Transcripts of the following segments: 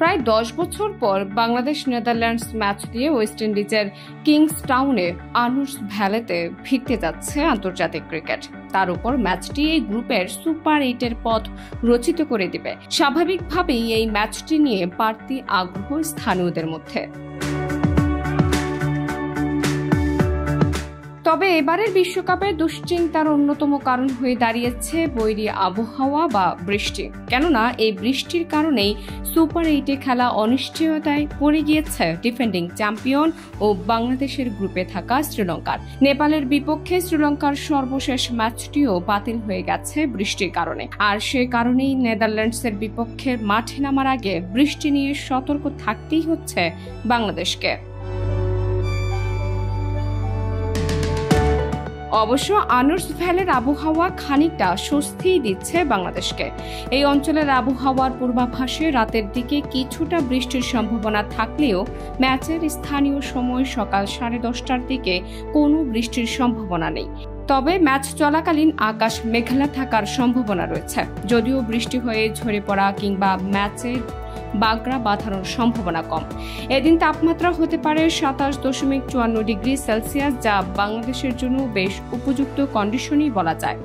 প্রায় 10 বছর পর বাংলাদেশ নেদারল্যান্ডস ম্যাচ দিয়ে ওয়েস্ট ইন্ডিজের কিংসটাউনে আনুশ ভ্যালিতে ফিরতে যাচ্ছে আন্তর্জাতিক ক্রিকেট। তার উপর ম্যাচটি এই গ্রুপের সুপার 8-এর পথ রচিত করে দিবে। স্বাভাবিকভাবেই এই ম্যাচটি নিয়ে বাড়তি আগ্রহ স্থানীয়দের মধ্যে। তবে এবারের বিশ্বকাপে দুশ্চিন্তার অন্যতম কারণ হয়ে দাঁড়িয়েছে বৈরী আবহাওয়া বা বৃষ্টি। কেননা এই বৃষ্টির কারণেই সুপার 8-এ খেলা অনিশ্চয়তায় পড়ে গিয়েছে ডিফেন্ডিং চ্যাম্পিয়ন ও বাংলাদেশের গ্রুপে থাকা শ্রীলঙ্কার। নেপালের বিপক্ষে শ্রীলঙ্কার সর্বশেষ ম্যাচটিও বাতিল হয়ে গেছে বৃষ্টির কারণে। আর সে কারণেই নেদারল্যান্ডসের বিপক্ষে মাঠে নামার আগে বৃষ্টি নিয়ে সতর্ক থাকতেই হচ্ছে বাংলাদেশকে। অবশ্য আনুশ ভ্যালির আবহাওয়া খানিকটা স্বস্তিই দিচ্ছে বাংলাদেশকে। এই অঞ্চলের আবহাওয়ার পূর্বাভাসে রাতের দিকে কিছুটা বৃষ্টির সম্ভাবনা থাকলেও ম্যাচের স্থানীয় সময় সকাল 10:30টার দিকে কোনো বৃষ্টির সম্ভাবনা নেই। তবে ম্যাচ চলাকালীন আকাশ মেঘলা থাকার সম্ভাবনা রয়েছে। যদিও বৃষ্টি হয়ে ঝরে পড়া কিংবা ম্যাচে বাগড়া বাঁধানোর সম্ভাবনা কম। এদিন তাপমাত্রা হতে পারে 27.54 ডিগ্রি সেলসিয়াস, যা বাংলাদেশের জন্য বেশ উপযুক্ত কন্ডিশনই বলা যায়।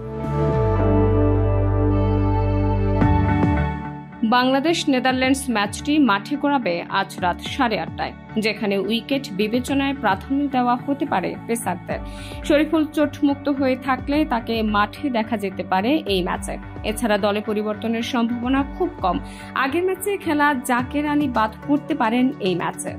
বাংলাদেশ নেদারল্যান্ডস ম্যাচটি মাঠে গড়াবে আজ রাত 8:30টায়, যেখানে উইকেট বিবেচনায় প্রাধান্য দেওয়া হতে পারে পেসারদের। শরীফুল চোটমুক্ত হয়ে থাকলে তাকে মাঠে দেখা যেতে পারে এই ম্যাচে। এছাড়া দলে পরিবর্তনের সম্ভাবনা খুব কম। আগের ম্যাচে খেলা জাকের আলী বাদ পড়তে পারেন এই ম্যাচে।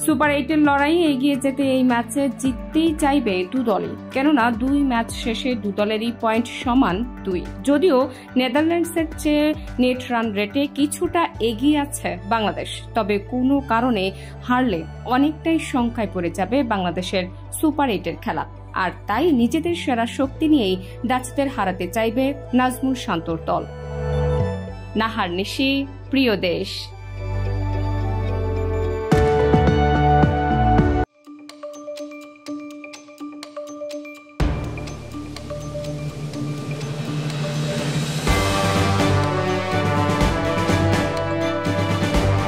সুপার 8-এর লড়াইয়ে এগিয়ে যেতে এই ম্যাচে জিততেই চাইবে দু দলই, কেননা 2 ম্যাচ শেষে দু দলেরই পয়েন্ট সমান 2। যদিও নেদারল্যান্ডসের চেয়ে নেট রান রেটে কিছুটা এগিয়ে আছে বাংলাদেশ, তবে কোনো কারণে হারলে অনেকটাই শঙ্কায় পড়ে যাবে বাংলাদেশের সুপার 8-এর খেলা। আর তাই নিজেদের সেরা শক্তি নিয়েই ডাচদের হারাতে চাইবে নাজমুল শান্তর দল। নাহার নিশি, প্রিয় দেশ।